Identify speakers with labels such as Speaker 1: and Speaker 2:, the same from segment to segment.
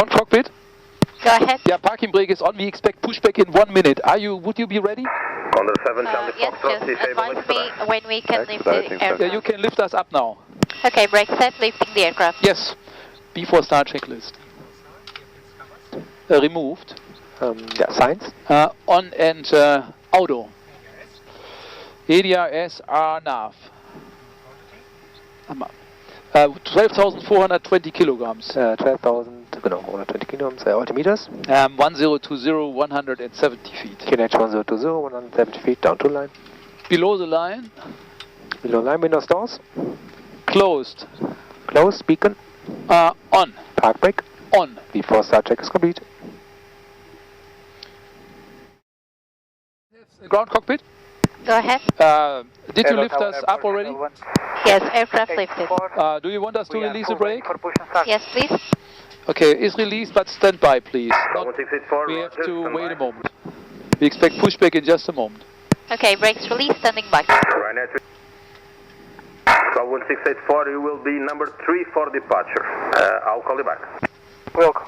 Speaker 1: On cockpit.
Speaker 2: Go ahead.
Speaker 1: Yeah, parking brake is on. We expect pushback in 1 minute. Would you be ready?
Speaker 3: Under 7, Charlie
Speaker 2: Yes,
Speaker 3: Foxtrot,
Speaker 2: just advise me when we can lift the aircraft.
Speaker 1: Yeah, you can lift us up now.
Speaker 2: Okay, brake set, lifting the aircraft.
Speaker 1: Yes. Before start checklist. Removed.
Speaker 4: Yeah, signs.
Speaker 1: On and auto. ATIS nav. 12,420 kilograms.
Speaker 4: 12,420 kilograms. Altimeters.
Speaker 1: 1020, 170 feet.
Speaker 4: QNH 1020, 170 feet, down to line.
Speaker 1: Below the line.
Speaker 4: Below line, windows, doors.
Speaker 1: Closed.
Speaker 4: Closed, beacon.
Speaker 1: On.
Speaker 4: Park brake.
Speaker 1: On.
Speaker 4: Before start check is complete.
Speaker 1: Ground cockpit.
Speaker 2: Go ahead.
Speaker 1: Did you lift us up already?
Speaker 2: Yes, aircraft lifted.
Speaker 1: Do you want us to release the brake?
Speaker 2: Yes, please.
Speaker 1: Okay, it's released, but stand by, please. We have to wait a moment. We expect pushback in just a moment.
Speaker 2: Okay, brakes released, standing by.
Speaker 3: 1684, you will be number 3 for departure. I'll call you back.
Speaker 4: Welcome.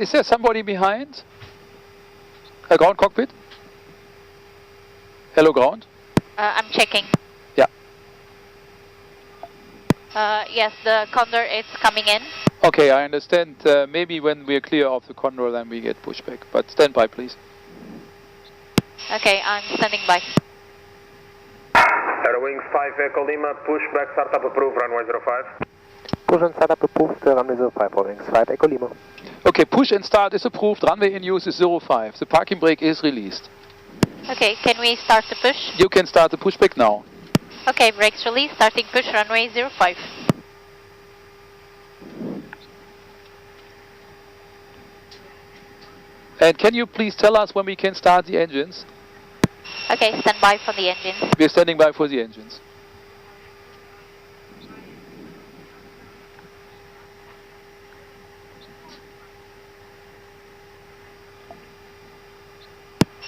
Speaker 1: Is there somebody behind? Ground cockpit? Hello, ground?
Speaker 2: I'm checking.
Speaker 1: Yeah.
Speaker 2: Yes, the Condor is coming in.
Speaker 1: Okay, I understand. Maybe when we are clear of the Condor, then we get pushback. But stand by, please.
Speaker 2: Okay, I'm standing by.
Speaker 3: Eurowings 5 Echo Lima, pushback, startup approved, runway 05.
Speaker 4: Push and startup approved, runway 05, Eurowings 5 Echo Lima.
Speaker 1: Okay, push and start is approved, runway in use is 05. The parking brake is released.
Speaker 2: Okay, can we start the push?
Speaker 1: You can start the pushback now.
Speaker 2: Okay, brakes released, starting push, runway 05.
Speaker 1: And can you please tell us when we can start the engines?
Speaker 2: Okay, stand by for the engines.
Speaker 1: We're standing by for the engines.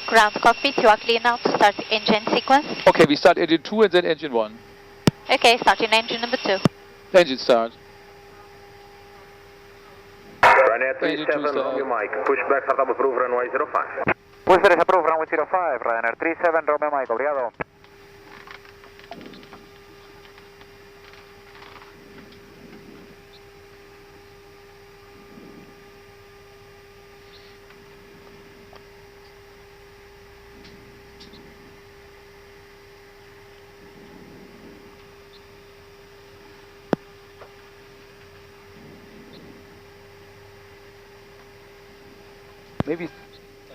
Speaker 2: Ground cockpit, you are clear now to start the engine sequence.
Speaker 1: Okay, we start engine 2 and then engine 1.
Speaker 2: Okay, starting engine number 2.
Speaker 1: Engine start.
Speaker 3: Ryanair 37, Romeo Mike, pushback, startup approved, runway 05.
Speaker 5: Pushback is approved, runway 05, Ryanair 37, Romeo Mike, obrigado.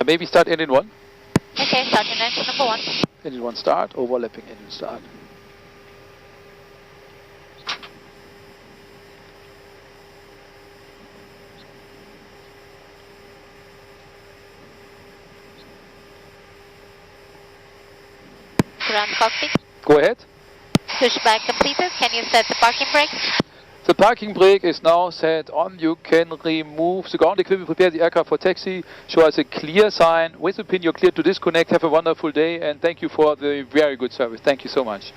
Speaker 1: Maybe start engine 1.
Speaker 2: Okay, starting engine number 1.
Speaker 1: Engine 1 start, overlapping engine start.
Speaker 2: Ground cockpit.
Speaker 1: Go ahead.
Speaker 2: Pushback completed. Can you set the parking brake?
Speaker 1: The parking brake is now set on. You can remove the ground equipment, prepare the aircraft for taxi, show us a clear sign. With the pin, you're clear to disconnect. Have a wonderful day, and thank you for the very good service. Thank you so much.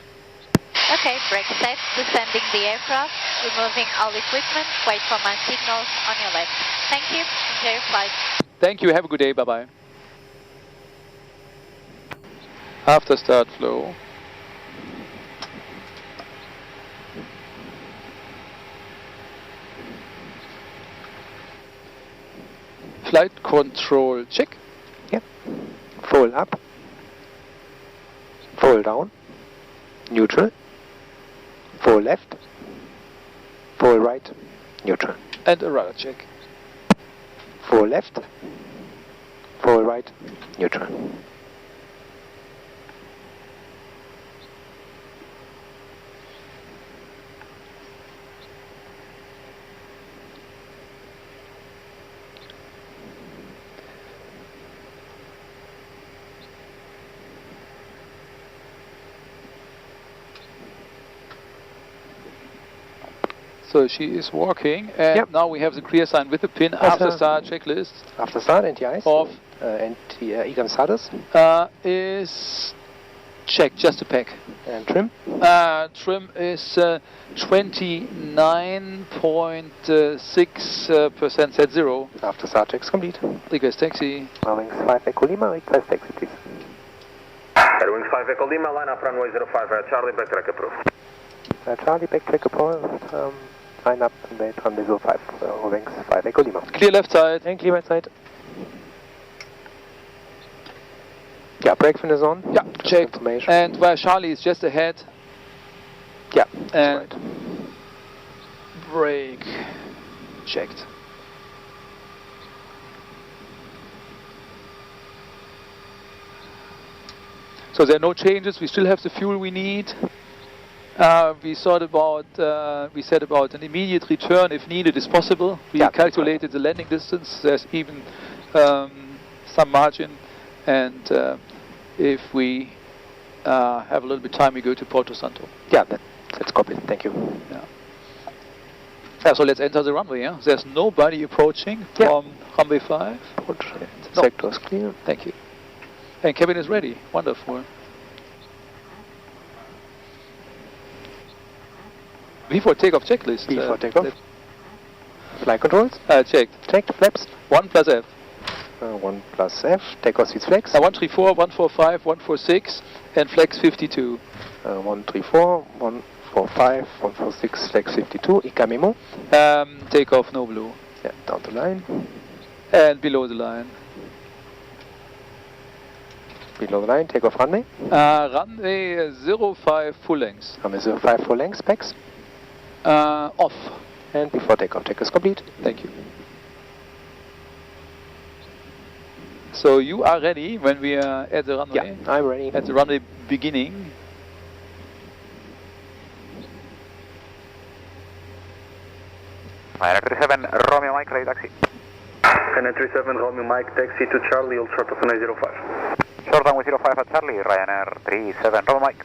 Speaker 2: Okay, brake set, descending the aircraft, removing all equipment, wait for my signals on your left. Thank you, enjoy your flight.
Speaker 1: Thank you, have a good day, bye-bye. After start flow. Flight control check.
Speaker 4: Yep. Full up. Full down. Neutral. Full left. Full right. Neutral.
Speaker 1: And a rudder check.
Speaker 4: Full left. Full right. Neutral.
Speaker 1: So she is walking, and now we have the clear sign with the pin after start checklist.
Speaker 4: After start, ATIS
Speaker 1: of
Speaker 4: EGAM status
Speaker 1: is check, just a pack.
Speaker 4: And trim?
Speaker 1: Trim is 29.6% set 0.
Speaker 4: After start checks complete.
Speaker 1: Request taxi.
Speaker 4: Eurowings 5 Echo Lima, request taxi please.
Speaker 3: Eurowings 5 Echo Lima, line up runway 05, Charlie, backtrack approved.
Speaker 4: Charlie, backtrack approved. Line up and wait runway 05, Eurowings 5 Echo Lima.
Speaker 1: Clear left side.
Speaker 4: And clear right side. Yeah, brake fin is on.
Speaker 1: Yeah, checked. And where Charlie is just ahead.
Speaker 4: Yeah,
Speaker 1: and
Speaker 4: right.
Speaker 1: Brake checked. So there are no changes. We still have the fuel we need. We said about an immediate return if needed is possible. We calculated the landing distance. There's even some margin, and if we have a little bit of time, we go to Porto Santo.
Speaker 4: Yeah, that's copied. Thank you.
Speaker 1: Yeah, so let's enter the runway. Yeah, there's nobody approaching from runway 5.
Speaker 4: Sector is clear.
Speaker 1: Thank you. And cabin is ready. Wonderful. Before takeoff checklist.
Speaker 4: Before takeoff. Flight controls.
Speaker 1: Checked.
Speaker 4: Checked. Flaps.
Speaker 1: 1 plus F.
Speaker 4: 1 plus F. Takeoff seats flex.
Speaker 1: 134, 145, 146, and flex 52.
Speaker 4: 134, 145, 146, flex 52. ICA memo.
Speaker 1: Takeoff no blue.
Speaker 4: Yeah, down the line.
Speaker 1: And below the line.
Speaker 4: Below the line, takeoff runway.
Speaker 1: Runway 05 full length.
Speaker 4: Runway 05 full length, specs.
Speaker 1: Off.
Speaker 4: And before takeoff, check is complete.
Speaker 1: Thank you. So you are ready when we are at the runway?
Speaker 4: Yeah, I'm ready.
Speaker 1: At the runway beginning.
Speaker 5: Madeira 37, Romeo Mike, ready taxi.
Speaker 3: Madeira 37, Romeo Mike, taxi to Charlie, all short of runway 05.
Speaker 5: Short runway 05 at Charlie, Ryanair 37, Romeo Mike.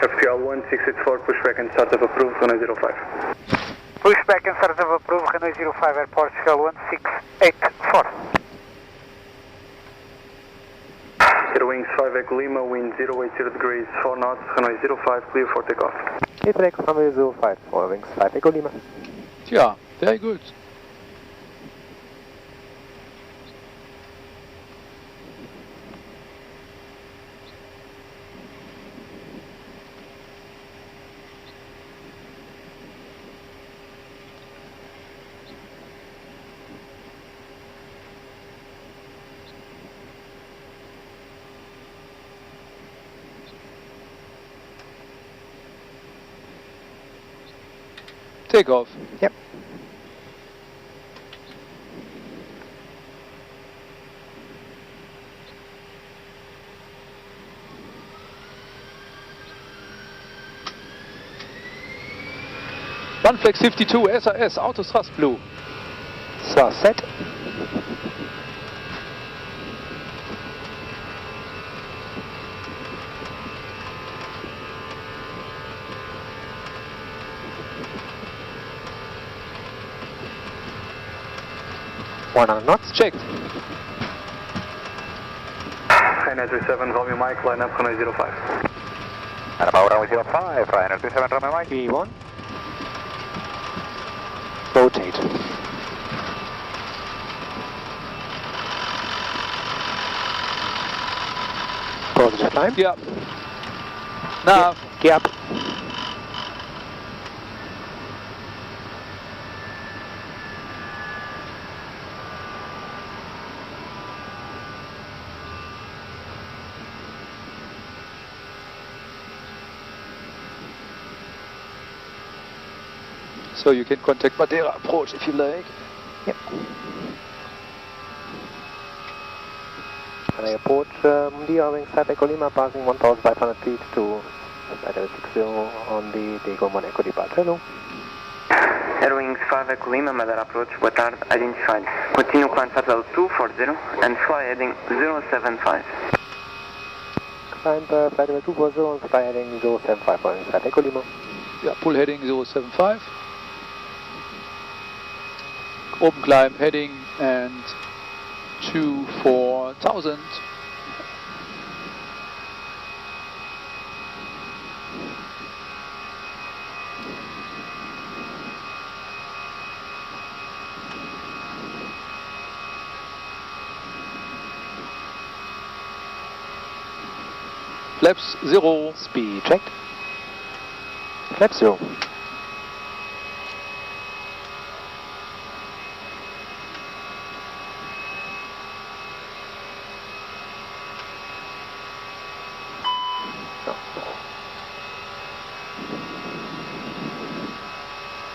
Speaker 3: FPL 1684, pushback and startup approved, runway 05.
Speaker 5: Pushback and startup approved, runway 05 at Portugal 1684.
Speaker 3: Eurowings 5 Echo Lima, wind 080 degrees, 4 knots, runway 05, clear for takeoff.
Speaker 4: Clear for takeoff, runway 05, Eurowings 5 Echo Lima.
Speaker 1: Yeah, very good. Takeoff.
Speaker 4: Yep.
Speaker 1: One flex 52, SAS, auto thrust blue.
Speaker 4: So, set. Knots.
Speaker 1: Checked.
Speaker 3: Ryanair 37, Romeo Mike, line up, runway 05.
Speaker 5: And about runway 05, Ryanair 37, Romeo Mike.
Speaker 4: V1. Rotate. Positive climb.
Speaker 1: Yeah. Now.
Speaker 4: Gear up.
Speaker 1: So you can contact Madeira approach if you like.
Speaker 4: Yep. And I approach Eurowings Five Echo Lima, passing 1,500 feet to Madeira 60 on the Takeoff 1 Echo departure. Hello.
Speaker 6: Eurowings 5 Echo Lima, Madeira approach, boa tarde, identified. Continue climb shuttle 240 and fly heading 075.
Speaker 4: Climb flight level 240 and fly heading 075 for Five Echo Lima.
Speaker 1: Yeah, pull heading 075. Open climb heading and 24,000. Flaps 0.
Speaker 4: Speed checked. Flaps 0.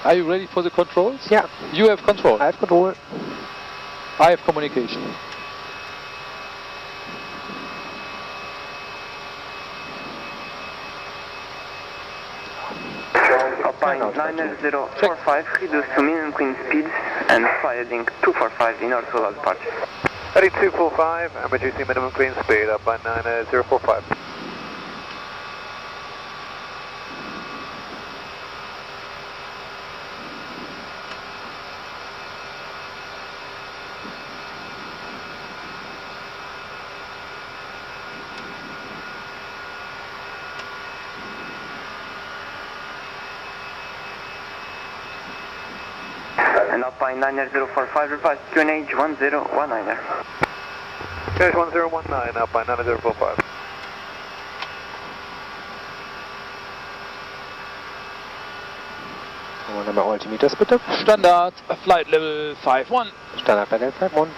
Speaker 1: Are you ready for the controls?
Speaker 4: Yeah.
Speaker 1: You have control.
Speaker 4: I have control.
Speaker 1: I have communication.
Speaker 6: Alpine 9045, reduce to minimum clean speeds and fly heading 245 in order to allow departure.
Speaker 5: Heading 245, I'm reducing minimum clean speed up by 9045.
Speaker 6: And Alpine 9045, revised QNH 1019.
Speaker 5: QNH 1019, Alpine 9045.
Speaker 4: Number altimeters bitte.
Speaker 1: Standard flight level 51.
Speaker 4: Standard flight level 51.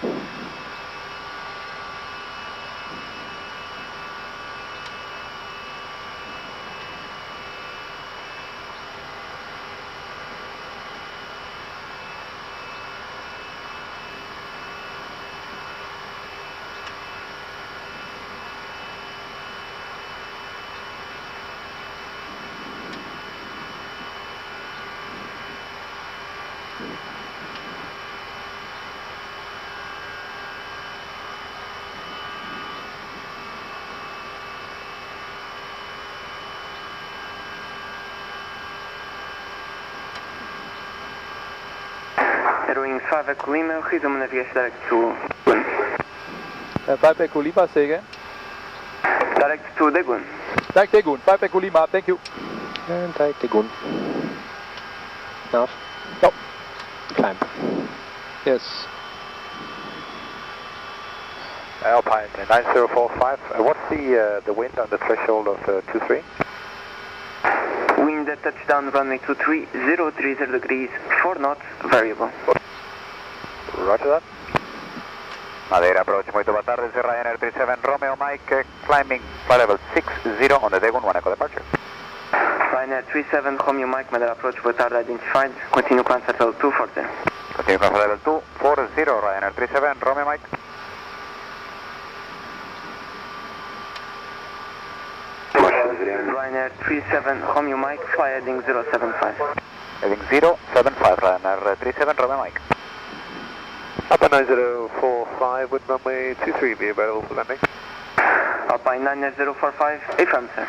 Speaker 6: Eurowings Five Echo Lima, resume navigation direct to Dagun.
Speaker 1: Five Echo Lima, say again.
Speaker 6: Direct to Dagun.
Speaker 1: Direct Dagun, Five Echo Lima, thank you.
Speaker 4: And direct Dagun. Nav.
Speaker 1: No.
Speaker 4: Climb.
Speaker 1: Yes.
Speaker 5: Alpine 9045, what's the wind on the threshold of 23?
Speaker 6: Wind at touchdown runway 23, 030 degrees, 4 knots, variable.
Speaker 5: Roger that. Madeira approach, muito boa tarde, this is Ryanair 37 Romeo Mike, climbing flight level 60 on the Dagon 1 Echo departure.
Speaker 6: Ryanair 37 Romeo Mike, Madeira approach, boa tarde, identified, continue climb flight level 240.
Speaker 5: Continue climb flight level 240, Ryanair 37 Romeo Mike.
Speaker 6: Ryanair 37 Romeo Mike, fly heading 075.
Speaker 5: Heading 075, Ryanair 37 Romeo Mike. Alpine 9045, would runway 23 be available for landing?
Speaker 6: Alpine 9045, affirm, sir.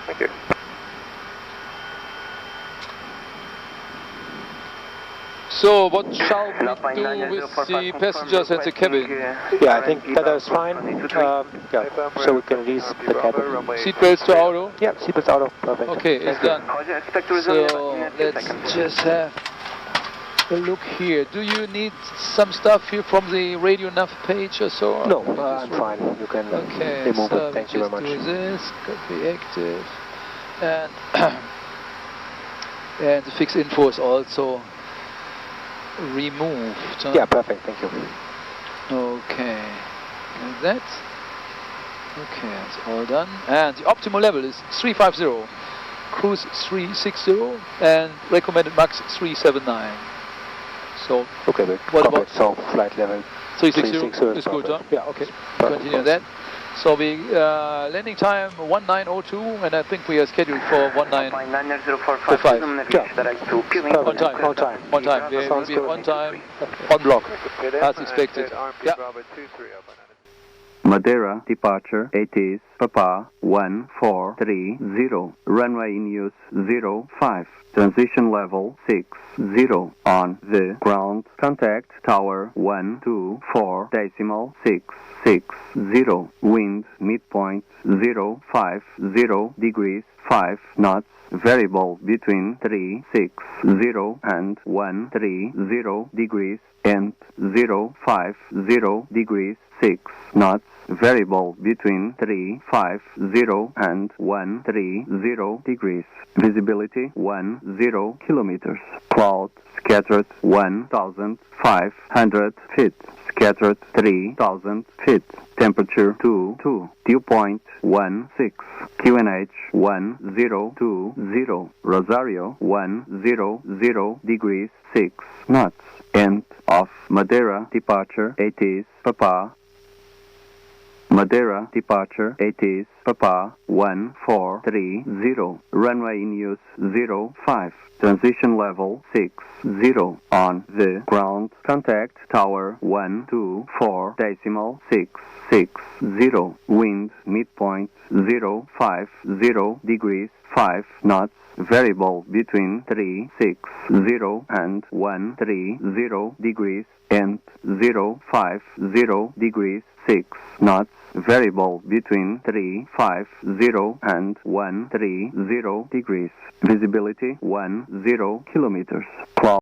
Speaker 5: Thank you.
Speaker 1: So what shall we
Speaker 6: Alpine
Speaker 1: do
Speaker 6: 9045
Speaker 1: with the passengers and the cabin?
Speaker 4: Yeah, I think that is fine. Yeah, so we can release the cabin.
Speaker 1: Seatbelts to auto?
Speaker 4: Yeah, seatbelts out of perfect.
Speaker 1: Okay, it's done.
Speaker 6: Roger, expect to resume
Speaker 1: So
Speaker 6: in a few
Speaker 1: let's
Speaker 6: seconds.
Speaker 1: just have a look here. Do you need some stuff here from the radio nav page or so?
Speaker 4: No, I'm fine. You can
Speaker 1: Okay,
Speaker 4: remove
Speaker 1: so
Speaker 4: it. Thank you very much.
Speaker 1: just do this, copy active, and and the fixed info is also removed. Huh?
Speaker 4: Yeah, perfect. Thank you.
Speaker 1: Okay, and that. Okay, that's all done. And the optimal level is 350, cruise 360, and recommended max 379. So,
Speaker 4: Okay, but
Speaker 1: what
Speaker 4: copy.
Speaker 1: about
Speaker 4: So flight level
Speaker 1: 360 is good, huh?
Speaker 4: Yeah, okay.
Speaker 1: Continue that. So we landing time 1902, and I think we are scheduled for 19.
Speaker 6: Alpine 9045, resume navigation direct to Peeling.
Speaker 4: Perfect.
Speaker 1: On time.
Speaker 4: On time.
Speaker 1: On time. We will
Speaker 4: Sounds
Speaker 1: be
Speaker 4: good.
Speaker 1: on time, on block, as expected. Yeah.
Speaker 7: Madeira departure ATIS Papa 1430. Runway in use 05. Transition level 60 on the ground. Contact tower 124.660. Wind midpoint 050 degrees 5 knots. Variable between 360 and 130 degrees and 050 degrees 6 knots. Variable between 350 and 130 degrees. Visibility 10 kilometers. Cloud scattered 1,500 feet. Scattered 3,000 feet. Temperature 22. Dew point 16. QNH 1020. Rosario 100 degrees 6 knots. End of Madeira departure ATIS Papa. Madeira departure ATIS Papa 1430. Runway in use 05. Transition level 60 on the ground. Contact tower 124.660. Wind midpoint 050 degrees 5 knots. Variable between 360 and 130 degrees and 050 degrees 6 knots. Variable between 350 and 130 degrees. Visibility 10 kilometers. Cloud